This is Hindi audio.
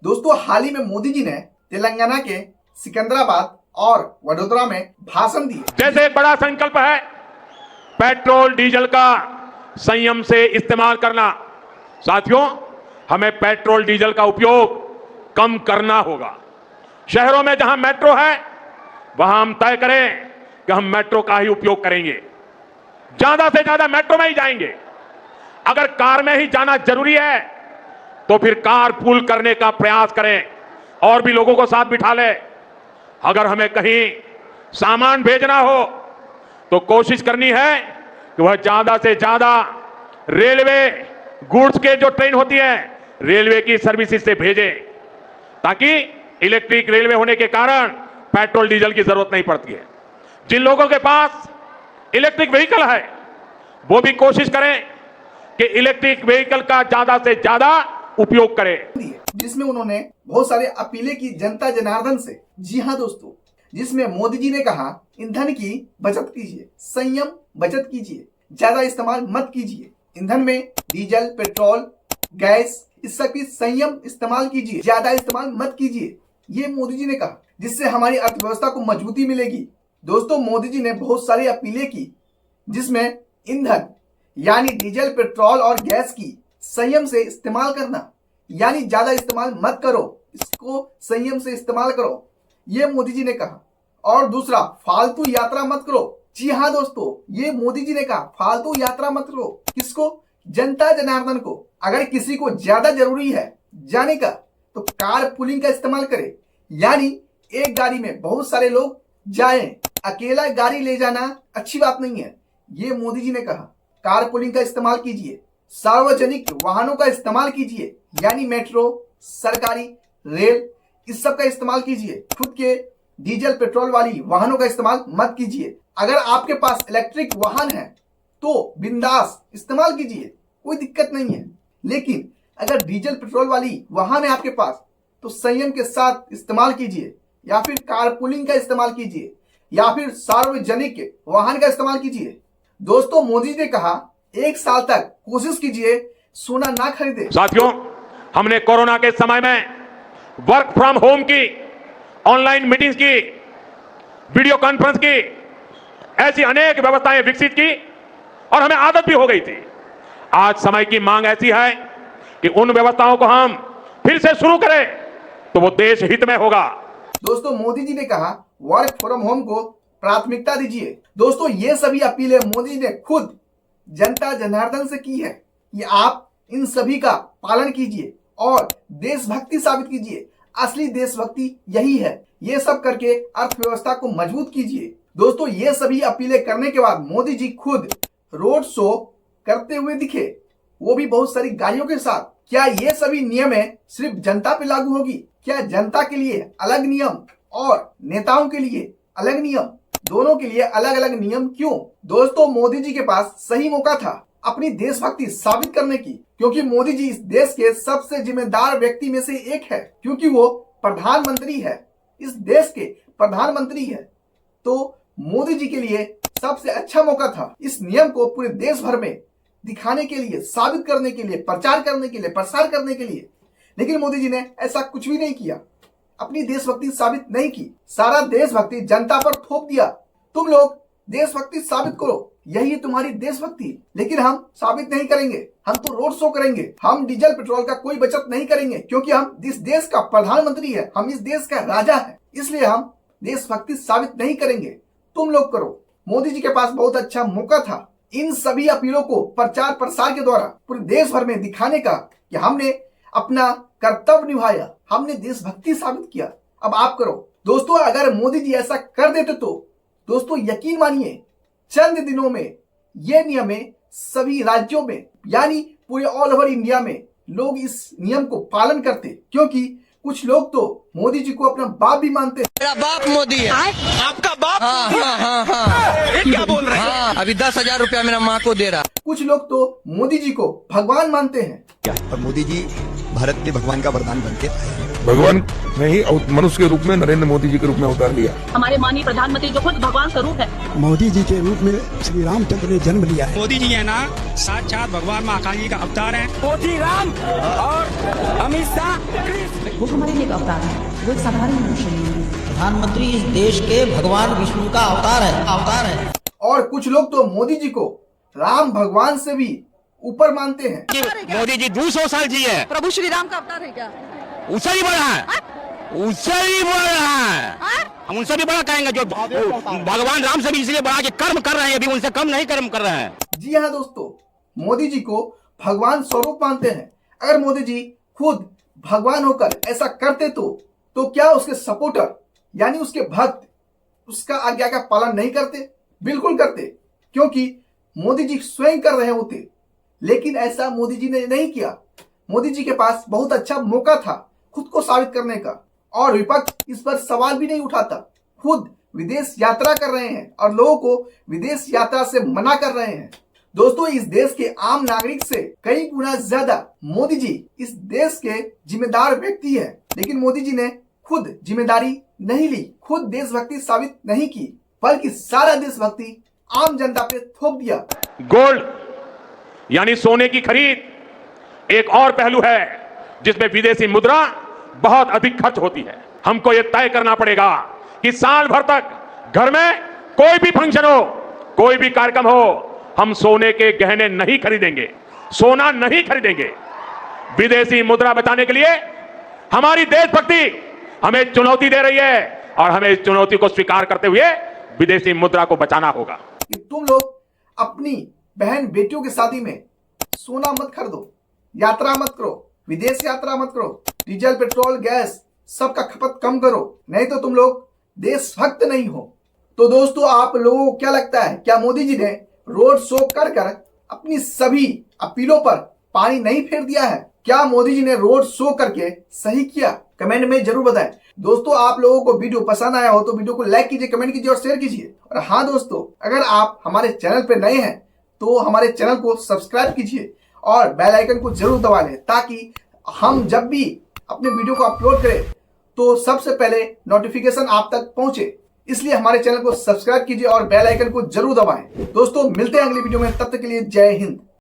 दोस्तों हाल ही में मोदी जी ने तेलंगाना के सिकंदराबाद और वडोदरा में भाषण दिए। जैसे एक बड़ा संकल्प है पेट्रोल डीजल का संयम से इस्तेमाल करना। साथियों, हमें पेट्रोल डीजल का उपयोग कम करना होगा। शहरों में जहां मेट्रो है वहां हम तय करें कि हम मेट्रो का ही उपयोग करेंगे, ज्यादा से ज्यादा मेट्रो में ही जाएंगे। अगर कार में ही जाना जरूरी है तो फिर कार पूल करने का प्रयास करें और भी लोगों को साथ बिठा ले। अगर हमें कहीं सामान भेजना हो तो कोशिश करनी है कि वह ज्यादा से ज्यादा रेलवे गुड्स के जो ट्रेन होती है रेलवे की सर्विसेज से भेजें, ताकि इलेक्ट्रिक रेलवे होने के कारण पेट्रोल डीजल की जरूरत नहीं पड़ती है। जिन लोगों के पास इलेक्ट्रिक व्हीकल है वो भी कोशिश करें कि इलेक्ट्रिक व्हीकल का ज्यादा से ज्यादा उपयोग करें। जिसमें उन्होंने बहुत सारे अपीलें की जनता जनार्दन से। जी हाँ दोस्तों, जिसमें मोदी जी ने कहा ईंधन की बचत कीजिए, संयम बचत कीजिए, ज्यादा इस्तेमाल मत कीजिए। ईंधन में डीजल, पेट्रोल, गैस, इस सब की संयम इस्तेमाल कीजिए, ज्यादा इस्तेमाल मत कीजिए। ये मोदी जी ने कहा, जिससे हमारी अर्थव्यवस्था को मजबूती मिलेगी। दोस्तों मोदी जी ने बहुत सारी अपीलें की, जिसमें ईंधन यानी डीजल, पेट्रोल और गैस की संयम से इस्तेमाल करना, यानी ज्यादा इस्तेमाल मत करो, इसको संयम से इस्तेमाल करो, ये मोदी जी ने कहा। और दूसरा, फालतू यात्रा मत करो। जी हाँ दोस्तों, ये मोदी जी ने कहा फालतू यात्रा मत करो। किसको? जनता जनार्दन को। अगर किसी को ज्यादा जरूरी है जाने का तो कार पुलिंग का इस्तेमाल करे, यानी एक गाड़ी में बहुत सारे लोग जाएं। अकेला गाड़ी ले जाना अच्छी बात नहीं है, ये मोदी जी ने कहा। कार पुलिंग का इस्तेमाल कीजिए, सार्वजनिक वाहनों का इस्तेमाल कीजिए, यानी मेट्रो, सरकारी, रेल, इस सब का इस्तेमाल कीजिए। खुद के डीजल पेट्रोल वाली वाहनों का इस्तेमाल मत कीजिए। अगर आपके पास इलेक्ट्रिक वाहन है तो बिंदास इस्तेमाल कीजिए, कोई दिक्कत नहीं है। लेकिन अगर डीजल पेट्रोल वाली वाहन है आपके पास तो संयम के साथ इस्तेमाल कीजिए, या फिर कारपूलिंग का इस्तेमाल कीजिए, या फिर सार्वजनिक वाहन का इस्तेमाल कीजिए। दोस्तों मोदी जी ने कहा 1 साल तक कोशिश कीजिए सोना ना खरीदे। साथियों, हमने कोरोना के समय में वर्क फ्रॉम होम की, ऑनलाइन मीटिंग्स की, वीडियो कॉन्फ्रेंस की, ऐसी अनेक व्यवस्थाएं विकसित की और हमें आदत भी हो गई थी। आज समय की मांग ऐसी है कि उन व्यवस्थाओं को हम फिर से शुरू करें तो वो देश हित में होगा। दोस्तों मोदी जी ने कहा वर्क फ्रॉम होम को प्राथमिकता दीजिए। दोस्तों ये सभी अपीलें मोदी जी ने खुद जनता जनार्दन से की है कि आप इन सभी का पालन कीजिए और देशभक्ति साबित कीजिए। असली देशभक्ति यही है। ये सब करके अर्थव्यवस्था को मजबूत कीजिए। दोस्तों ये सभी अपीलें करने के बाद मोदी जी खुद रोड शो करते हुए दिखे, वो भी बहुत सारी गाड़ियों के साथ। क्या ये सभी नियमें सिर्फ जनता पे लागू होगी? क्या जनता के लिए अलग नियम और नेताओं के लिए अलग नियम, दोनों के लिए अलग अलग नियम क्यों? दोस्तों मोदी जी के पास सही मौका था अपनी देशभक्ति साबित करने की, क्योंकि मोदी जी इस देश के सबसे जिम्मेदार व्यक्ति में से एक है, क्योंकि वो प्रधानमंत्री है, इस देश के प्रधानमंत्री है। तो मोदी जी के लिए सबसे अच्छा मौका था इस नियम को पूरे देश भर में दिखाने के लिए, साबित करने के लिए, प्रचार करने के लिए, प्रसार करने के लिए। लेकिन मोदी जी ने ऐसा कुछ भी नहीं किया, अपनी देशभक्ति साबित नहीं की। सारा देशभक्ति जनता पर थोप दिया। तुम लोग देशभक्ति साबित करो, यही तुम्हारी देशभक्ति। लेकिन हम साबित नहीं करेंगे, हम तो रोड शो करेंगे। हम डीजल पेट्रोल का कोई बचत नहीं करेंगे, क्योंकि हम इस देश का प्रधानमंत्री है, हम इस देश का राजा है, इसलिए हम देशभक्ति साबित नहीं करेंगे। तुम लोग करो। मोदी जी के पास बहुत अच्छा मौका था इन सभी अपीलों को प्रचार प्रसार के द्वारा पूरे देश भर में दिखाने का कि हमने अपना कर्तव्य निभाया, हमने देशभक्ति साबित किया। अब आप करो। दोस्तों अगर मोदी जी ऐसा कर देते तो दोस्तों यकीन मानिए चंद दिनों में ये नियमें सभी राज्यों में, यानी पूरे ऑल ओवर इंडिया में लोग इस नियम को पालन करते। क्योंकि कुछ लोग तो मोदी जी को अपना बाप भी मानते हैं। मेरा बाप मोदी है। आपका बाप? हाँ। ये क्या बोल रहे हैं? हाँ, अभी 10,000 रुपया मेरा माँ को दे रहा। कुछ लोग तो मोदी जी को भगवान मानते हैं। और मोदी जी भारत के भगवान का वरदान बनके भगवान नहीं, मनुष्य के रूप में नरेंद्र मोदी जी के रूप में अवतार लिया। हमारे माननीय प्रधानमंत्री जो खुद भगवान स्वरूप है, मोदी जी के रूप में श्री रामचंद्र ने जन्म लिया है। मोदी जी है ना साक्षात भगवान महाकाल जी का अवतार है। मोदी राम और अमित शाह कृष्ण। वो हमारे लिए एक अवतार है, वो एक साधारण मनुष्य नहीं है। प्रधानमंत्री इस देश के भगवान विष्णु का अवतार है। और कुछ लोग तो मोदी जी को राम भगवान से भी ऊपर मानते हैं। मोदी जी 200 साल जिए। प्रभु श्री राम का अवतार है क्या? उससे ही बड़ा है, उससे ही बड़ा है। हम उनसे भी बड़ा कहेंगे, जो भगवान राम से भी इसलिए बड़ा कि कर्म कर रहे हैं, अभी उनसे कम नहीं कर्म कर रहे हैं। जी हाँ दोस्तों, मोदी जी को भगवान स्वरूप मानते हैं। अगर मोदी जी खुद भगवान होकर ऐसा करते तो क्या उसके सपोर्टर यानी उसके भक्त उसका आज्ञा का पालन नहीं करते? बिल्कुल करते, क्योंकि मोदी जी स्वयं कर रहे होते। लेकिन ऐसा मोदी जी ने नहीं किया। मोदी जी के पास बहुत अच्छा मौका था खुद को साबित करने का, और विपक्ष इस पर सवाल भी नहीं उठाता। खुद विदेश यात्रा कर रहे हैं और लोगों को विदेश यात्रा से मना कर रहे हैं। दोस्तों, इस देश के आम नागरिक से कई गुना ज्यादा मोदी जी इस देश के जिम्मेदार व्यक्ति है। लेकिन मोदी जी ने खुद जिम्मेदारी नहीं ली, खुद देशभक्ति साबित नहीं की, बल्कि सारा देशभक्ति आम जनता पे थोप दिया। गोल्ड यानी सोने की खरीद एक और पहलू है जिसमें विदेशी मुद्रा बहुत अधिक खर्च होती है। हमको यह तय करना पड़ेगा कि साल भर तक घर में कोई भी फंक्शन हो, कोई भी कार्यक्रम हो, हम सोने के गहने नहीं खरीदेंगे, सोना नहीं खरीदेंगे। विदेशी मुद्रा बचाने के लिए हमारी देशभक्ति हमें चुनौती दे रही है और हमें इस चुनौती को स्वीकार करते हुए विदेशी मुद्रा को बचाना होगा। कि तुम लोग अपनी बहन बेटियों की शादी में सोना मत खरीदो, यात्रा मत करो, विदेश यात्रा मत करो, डीजल पेट्रोल गैस सबका खपत कम करो, नहीं तो तुम लोग देशभक्त नहीं हो। तो दोस्तों, आप लोगों को क्या लगता है, क्या मोदी जी ने रोड शो कर अपनी सभी अपीलों पर पानी नहीं फेर दिया है? क्या मोदी जी ने रोड शो करके सही किया? कमेंट में जरूर बताएं। दोस्तों, आप लोगों को वीडियो पसंद आया हो तो वीडियो को लाइक कीजिए, कमेंट कीजिए और शेयर कीजिए। और हाँ दोस्तों, अगर आप हमारे चैनल पे नए हैं तो हमारे चैनल को सब्सक्राइब कीजिए और बेल आइकन को जरूर दबा लें, ताकि हम जब भी अपने वीडियो को अपलोड करें तो सबसे पहले नोटिफिकेशन आप तक पहुंचे। इसलिए हमारे चैनल को सब्सक्राइब कीजिए और बेल आइकन को जरूर दबाएं। दोस्तों, मिलते हैं अगली वीडियो में, तब तक के लिए जय हिंद।